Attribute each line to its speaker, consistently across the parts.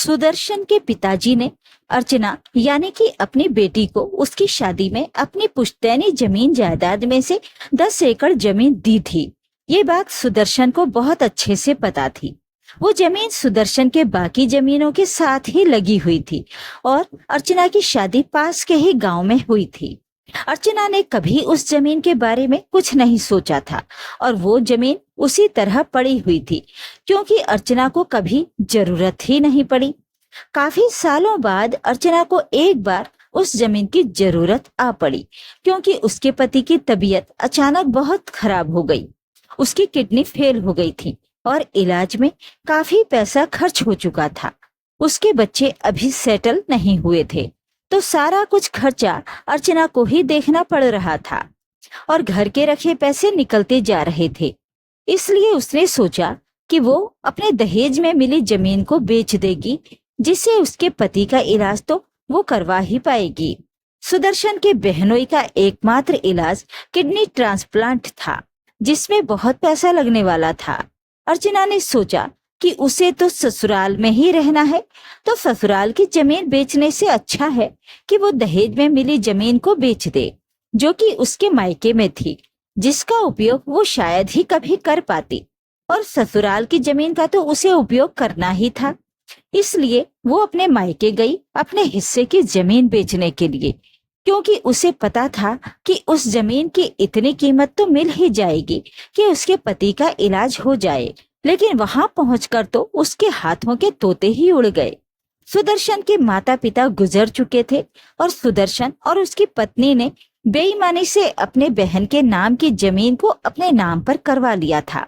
Speaker 1: सुदर्शन के पिताजी ने अर्चना यानी कि अपनी बेटी को उसकी शादी में अपनी पुश्तैनी जमीन जायदाद में से 10 एकड़ जमीन दी थी। ये बात सुदर्शन को बहुत अच्छे से पता थी। वो जमीन सुदर्शन के बाकी जमीनों के साथ ही लगी हुई थी और अर्चना की शादी पास के ही गांव में हुई थी। अर्चना ने कभी उस जमीन के बारे में कुछ नहीं सोचा था और वो जमीन उसी तरह पड़ी हुई थी क्योंकि अर्चना को कभी जरूरत ही नहीं पड़ी। काफी सालों बाद अर्चना को एक बार उस जमीन की जरूरत आ पड़ी क्योंकि उसके पति की तबीयत अचानक बहुत खराब हो गई। उसकी किडनी फेल हो गई थी और इलाज में काफी पैसा खर्च हो चुका था। उसके बच्चे अभी सेटल नहीं हुए थे तो सारा कुछ खर्चा अर्चना को ही देखना पड़ रहा था और घर के रखे पैसे निकलते जा रहे थे। इसलिए उसने सोचा कि वो अपने दहेज में मिली जमीन को बेच देगी, जिससे उसके पति का इलाज तो वो करवा ही पाएगी। सुदर्शन के बहनोई का एकमात्र इलाज किडनी ट्रांसप्लांट था, जिसमें बहुत पैसा लगने वाला था। अर्चना ने सोचा कि उसे तो ससुराल में ही रहना है, तो ससुराल की जमीन बेचने से अच्छा है कि वो दहेज में मिली जमीन को बेच दे, जो कि उसके मायके में थी, जिसका उपयोग वो शायद ही कभी कर पाती। और ससुराल की जमीन का तो उसे उपयोग करना ही था। इसलिए वो अपने मायके गई अपने हिस्से की जमीन बेचने के लिए, क्योंकि उसे पता था कि उस जमीन की इतनी कीमत तो मिल ही जाएगी कि उसके पति का इलाज हो जाए। लेकिन वहां पहुंचकर तो उसके हाथों के तोते ही उड़ गए। सुदर्शन के माता पिता गुजर चुके थे और सुदर्शन और उसकी पत्नी ने बेईमानी से अपने बहन के नाम की जमीन को अपने नाम पर करवा लिया था।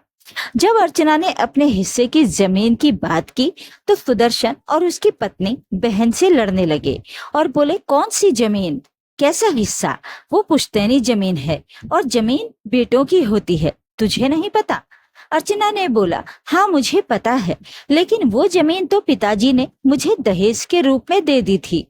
Speaker 1: जब अर्चना ने अपने हिस्से की जमीन की बात की तो सुदर्शन और उसकी पत्नी बहन से लड़ने लगे और बोले, कौन सी जमीन, कैसा हिस्सा? वो पुश्तैनी जमीन है और जमीन बेटों की होती है, तुझे नहीं पता? अर्चना ने बोला, हाँ मुझे पता है, लेकिन वो जमीन तो पिताजी ने मुझे दहेज के रूप में दे दी थी,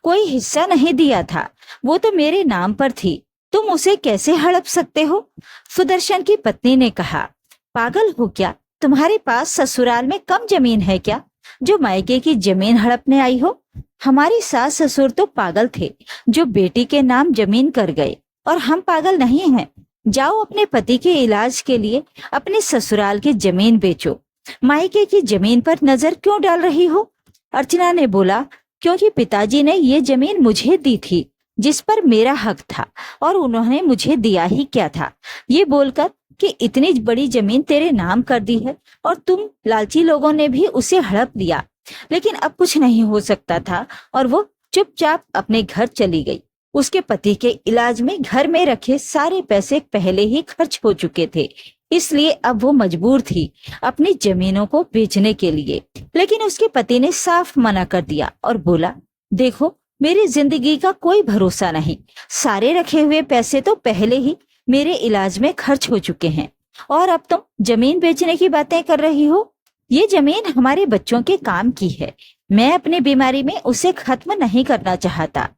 Speaker 1: कोई हिस्सा नहीं दिया था, वो तो मेरे नाम पर थी, तुम उसे कैसे हड़प सकते हो? सुदर्शन की पत्नी ने कहा, पागल हो क्या? तुम्हारे पास ससुराल में कम जमीन है क्या जो मायके की जमीन हड़पने आई हो? हमारी सास ससुर तो पागल थे जो बेटी के नाम जमीन कर गए, और हम पागल नहीं हैं। जाओ अपने पति के इलाज के लिए अपने ससुराल की जमीन बेचो, मायके की जमीन पर नजर क्यों डाल रही हो? अर्चना ने बोला, क्योंकि पिताजी ने ये जमीन मुझे दी थी जिस पर मेरा हक था, और उन्होंने मुझे दिया ही क्या था, ये बोलकर कि इतनी बड़ी जमीन तेरे नाम कर दी है और तुम लालची लोगों ने भी उसे हड़प लिया। लेकिन अब कुछ नहीं हो सकता था और वो चुपचाप अपने घर चली गई। उसके पति के इलाज में घर में रखे सारे पैसे पहले ही खर्च हो चुके थे, इसलिए अब वो मजबूर थी अपनी जमीनों को बेचने के लिए। लेकिन उसके पति ने साफ मना कर दिया और बोला, देखो मेरी जिंदगी का कोई भरोसा नहीं, सारे रखे हुए पैसे तो पहले ही मेरे इलाज में खर्च हो चुके हैं और अब तुम जमीन बेचने की बातें कर रही हो। ये जमीन हमारे बच्चों के काम की है, मैं अपनी बीमारी में उसे खत्म नहीं करना चाहता।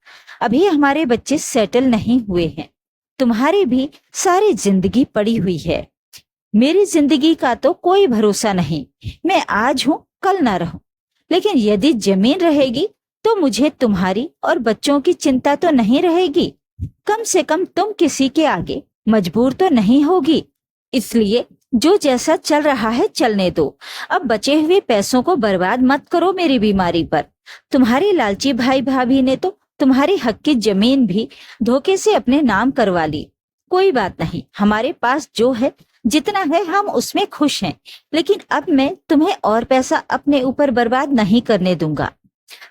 Speaker 1: अभी हमारे बच्चे सेटल नहीं हुए हैं, तुम्हारी भी सारी जिंदगी पड़ी हुई है, मेरी जिंदगी का तो कोई भरोसा नहीं, मैं आज हूँ कल ना रहूं। लेकिन यदि जमीन रहेगी तो मुझे तुम्हारी और बच्चों की चिंता तो नहीं रहेगी, कम से कम तुम किसी के आगे मजबूर तो नहीं होगी। इसलिए जो जैसा चल रहा है चलने दो, अब बचे हुए पैसों को बर्बाद मत करो मेरी बीमारी पर। तुम्हारे लालची भाई भाभी ने तो तुम्हारी हक की जमीन भी धोखे से अपने नाम करवा ली। कोई बात नहीं, हमारे पास जो है जितना है हम उसमें खुश हैं, लेकिन अब मैं तुम्हें और पैसा अपने ऊपर बर्बाद नहीं करने दूंगा।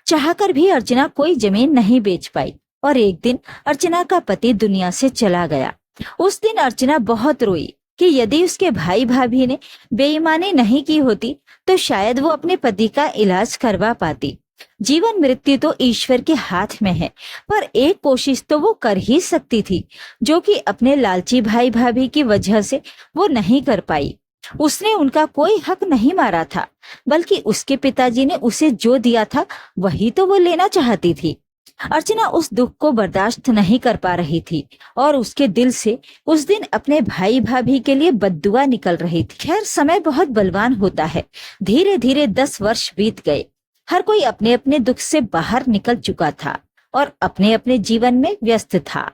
Speaker 1: चाहकर भी अर्चना कोई जमीन नहीं बेच पाई और एक दिन अर्चना का पति दुनिया से चला गया। उस दिन अर्चना बहुत रोई कि यदि उसके भाई भाभी ने बेईमानी नहीं की होती तो शायद वो अपने पति का इलाज करवा पाती। जीवन मृत्यु तो ईश्वर के हाथ में है, पर एक कोशिश तो वो कर ही सकती थी, जो कि अपने लालची भाई भाभी की वजह से वो नहीं कर पाई। उसने उनका कोई हक नहीं मारा था, बल्कि उसके पिताजी ने उसे जो दिया था वही तो वो लेना चाहती थी। अर्चना उस दुख को बर्दाश्त नहीं कर पा रही थी और उसके दिल से उस दिन अपने भाई भाभी के लिए बद्दुआ निकल रही थी। खैर, समय बहुत बलवान होता है। धीरे धीरे 10 वर्ष बीत गए। हर कोई अपने अपने दुख से बाहर निकल चुका था और अपने अपने जीवन में व्यस्त था।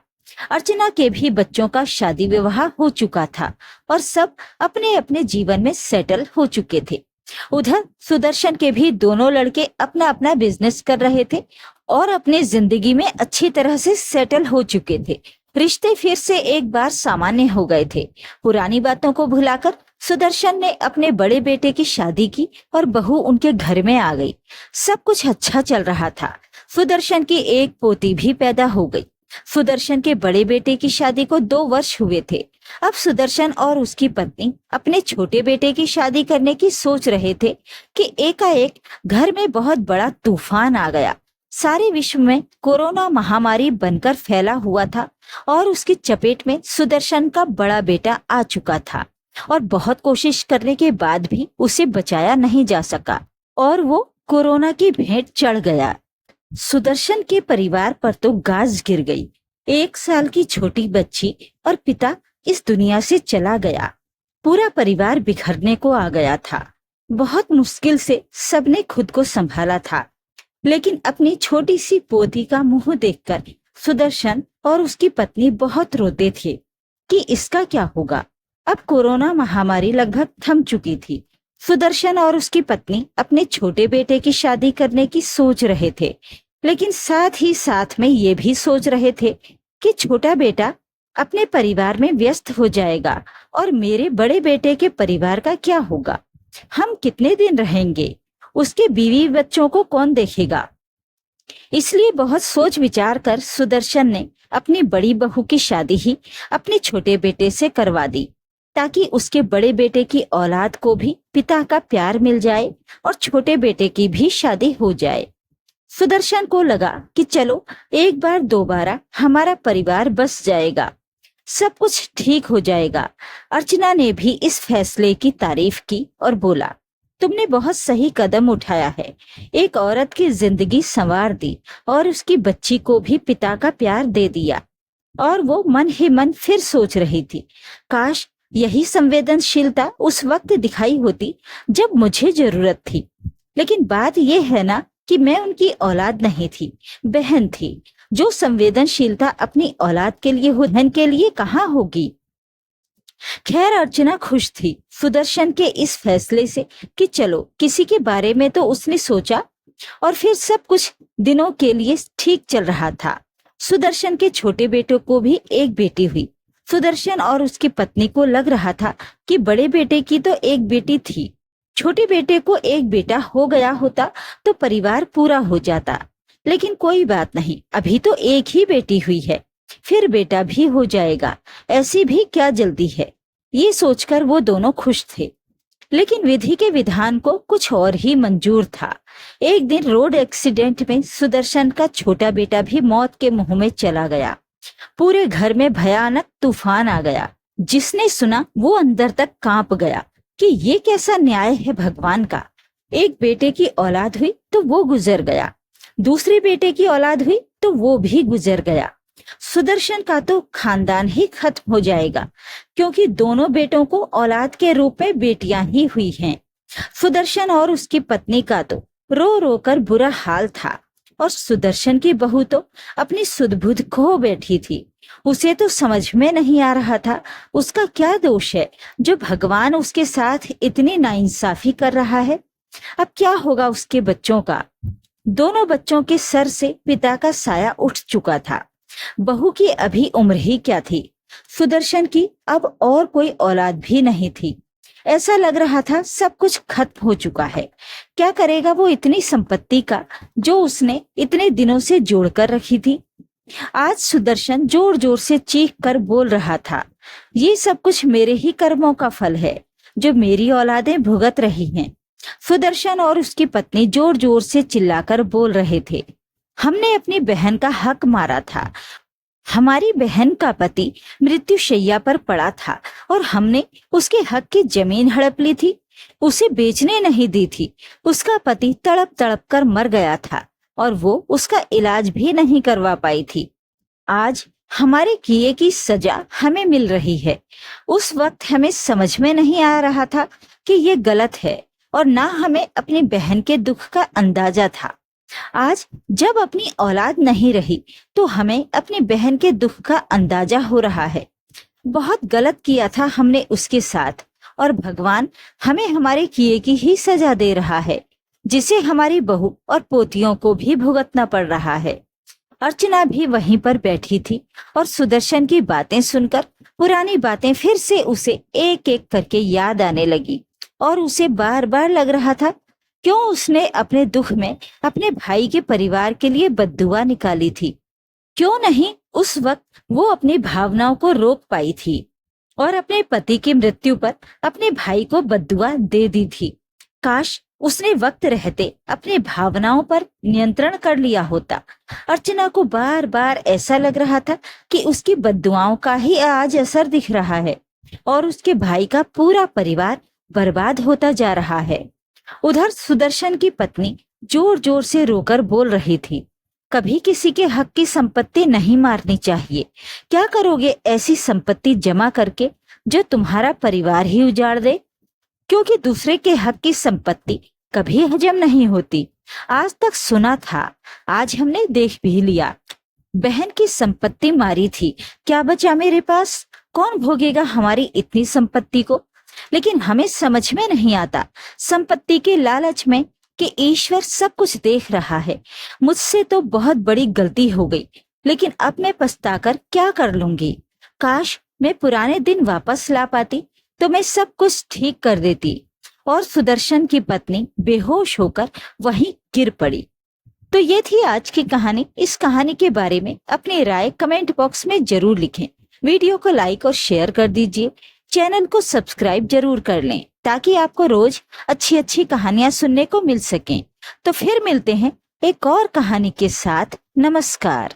Speaker 1: अर्चना के भी बच्चों का शादी विवाह हो चुका था और सब अपने अपने जीवन में सेटल हो चुके थे। उधर सुदर्शन के भी दोनों लड़के अपना अपना बिजनेस कर रहे थे और अपनी जिंदगी में अच्छी तरह से सेटल हो चुके थे। रिश्ते फिर से एक बार सामान्य हो गए थे। पुरानी बातों को भुलाकर सुदर्शन ने अपने बड़े बेटे की शादी की और बहू उनके घर में आ गई। सब कुछ अच्छा चल रहा था। सुदर्शन की एक पोती भी पैदा हो गई। सुदर्शन के बड़े बेटे की शादी को 2 वर्ष हुए थे। अब सुदर्शन और उसकी पत्नी अपने छोटे बेटे की शादी करने की सोच रहे थे कि एकाएक घर में बहुत बड़ा तूफान आ गया। सारे विश्व में कोरोना महामारी बनकर फैला हुआ था और उसकी चपेट में सुदर्शन का बड़ा बेटा आ चुका था और बहुत कोशिश करने के बाद भी उसे बचाया नहीं जा सका और वो कोरोना की भेंट चढ़ गया। सुदर्शन के परिवार पर तो गाज गिर गई। 1 साल की छोटी बच्ची और पिता इस दुनिया से चला गया। पूरा परिवार बिखरने को आ गया था। बहुत मुश्किल से सबने खुद को संभाला था, लेकिन अपनी छोटी सी पोती का मुंह देखकर सुदर्शन और उसकी पत्नी बहुत रोते थे कि इसका क्या होगा। अब कोरोना महामारी लगभग थम चुकी थी। सुदर्शन और उसकी पत्नी अपने छोटे बेटे की शादी करने की सोच रहे थे, लेकिन साथ ही साथ में ये भी सोच रहे थे कि छोटा बेटा अपने परिवार में व्यस्त हो जाएगा और मेरे बड़े बेटे के परिवार का क्या होगा। हम कितने दिन रहेंगे, उसके बीवी बच्चों को कौन देखेगा। इसलिए बहुत सोच विचार कर सुदर्शन ने अपनी बड़ी बहू की शादी ही अपने छोटे बेटे से करवा दी, ताकि उसके बड़े बेटे की औलाद को भी पिता का प्यार मिल जाए और छोटे बेटे की भी शादी हो जाए। सुदर्शन को लगा कि चलो एक बार दोबारा हमारा परिवार बस जाएगा, सब कुछ ठीक हो जाएगा। अर्चना ने भी इस फैसले की तारीफ की और बोला, तुमने बहुत सही कदम उठाया है। एक औरत की जिंदगी संवार दी और उसकी बच्ची को भी पिता का प्यार दे दिया। और वो मन ही मन फिर सोच रही थी, काश यही संवेदनशीलता उस वक्त दिखाई होती जब मुझे जरूरत थी। लेकिन बात यह है ना कि मैं उनकी औलाद नहीं थी, बहन थी। जो संवेदनशीलता अपनी औलाद के लिए हो, बहन के लिए कहाँ होगी। खैर अर्चना खुश थी सुदर्शन के इस फैसले से कि चलो किसी के बारे में तो उसने सोचा और फिर सब कुछ दिनों के लिए ठीक चल रहा था। सुदर्शन के छोटे बेटे को भी एक बेटी हुई। सुदर्शन और उसकी पत्नी को लग रहा था कि बड़े बेटे की तो एक बेटी थी, छोटे बेटे को एक बेटा हो गया होता तो परिवार पूरा हो जाता। लेकिन कोई बात नहीं, अभी तो एक ही बेटी हुई है, फिर बेटा भी हो जाएगा, ऐसी भी क्या जल्दी है। ये सोचकर वो दोनों खुश थे। लेकिन विधि के विधान को कुछ और ही मंजूर था। एक दिन रोड एक्सीडेंट में सुदर्शन का छोटा बेटा भी मौत के मुंह में चला गया। पूरे घर में भयानक तूफान आ गया। जिसने सुना वो अंदर तक कांप गया कि ये कैसा न्याय है भगवान का। एक बेटे की औलाद हुई तो वो गुजर गया, दूसरे बेटे की औलाद हुई तो वो भी गुजर गया। सुदर्शन का तो खानदान ही खत्म हो जाएगा, क्योंकि दोनों बेटों को औलाद के रूप में बेटियां ही हुई हैं। सुदर्शन और उसकी पत्नी का तो रो रो कर बुरा हाल था और सुदर्शन की बहू तो अपनी सुध-बुध खो बैठी थी। उसे तो समझ में नहीं आ रहा था उसका क्या दोष है जो भगवान उसके साथ इतनी नाइंसाफी कर रहा है। अब क्या होगा उसके बच्चों का। दोनों बच्चों के सर से पिता का साया उठ चुका था। बहू की अभी उम्र ही क्या थी। सुदर्शन की अब और कोई औलाद भी नहीं थी। ऐसा लग रहा था सब कुछ खत्म हो चुका है। क्या करेगा वो इतनी संपत्ति का जो उसने इतने दिनों से जोड़ कर रखी थी। आज सुदर्शन जोर जोर से चीख कर बोल रहा था, ये सब कुछ मेरे ही कर्मों का फल है जो मेरी औलादें भुगत रही हैं। सुदर्शन और उसकी पत्नी जोर जोर से चिल्लाकर बोल रहे थे, हमने अपनी बहन का हक मारा था। हमारी बहन का पति मृत्युशैया पर पड़ा था और हमने उसके हक की जमीन हड़प ली थी, उसे बेचने नहीं दी थी। उसका पति तड़प तड़प कर मर गया था और वो उसका इलाज भी नहीं करवा पाई थी। आज हमारे किए की सजा हमें मिल रही है। उस वक्त हमें समझ में नहीं आ रहा था कि ये गलत है और ना हमें अपनी बहन के दुख का अंदाजा था। आज जब अपनी औलाद नहीं रही तो हमें अपनी बहन के दुख का अंदाजा हो रहा है। बहुत गलत किया था हमने उसके साथ और भगवान हमें हमारे किए की ही सजा दे रहा है, जिसे हमारी बहू और पोतियों को भी भुगतना पड़ रहा है। अर्चना भी वहीं पर बैठी थी और सुदर्शन की बातें सुनकर पुरानी बातें फिर से उसे एक एक करके याद आने लगी और उसे बार बार लग रहा था क्यों उसने अपने दुख में अपने भाई के परिवार के लिए बद्दुआ निकाली थी। क्यों नहीं उस वक्त वो अपनी भावनाओं को रोक पाई थी और अपने पति की मृत्यु पर अपने भाई को बद्दुआ दे दी थी। काश उसने वक्त रहते अपनी भावनाओं पर नियंत्रण कर लिया होता। अर्चना को बार बार ऐसा लग रहा था कि उसकी बद्दुआओं का ही आज असर दिख रहा है और उसके भाई का पूरा परिवार बर्बाद होता जा रहा है। उधर सुदर्शन की पत्नी जोर जोर से रोकर बोल रही थी, कभी किसी के हक की संपत्ति नहीं मारनी चाहिए। क्या करोगे ऐसी संपत्ति जमा करके जो तुम्हारा परिवार ही उजाड़ दे, क्योंकि दूसरे के हक की संपत्ति कभी हजम नहीं होती। आज तक सुना था, आज हमने देख भी लिया। बहन की संपत्ति मारी थी, क्या बचा मेरे पास? कौन भोगेगा हमारी इतनी संपत्ति को? लेकिन हमें समझ में नहीं आता संपत्ति के लालच में कि ईश्वर सब कुछ देख रहा है। मुझसे तो बहुत बड़ी गलती हो गई, लेकिन अब मैं पछताकर क्या कर लूंगी। काश मैं पुराने दिन वापस ला पाती तो मैं सब कुछ ठीक कर देती। और सुदर्शन की पत्नी बेहोश होकर वहीं गिर पड़ी। तो ये थी आज की कहानी। इस कहानी के बारे में अपनी राय कमेंट बॉक्स में जरूर लिखें। वीडियो को लाइक और शेयर कर दीजिए। चैनल को सब्सक्राइब जरूर कर लें ताकि आपको रोज अच्छी अच्छी कहानियां सुनने को मिल सकें। तो फिर मिलते हैं एक और कहानी के साथ। नमस्कार।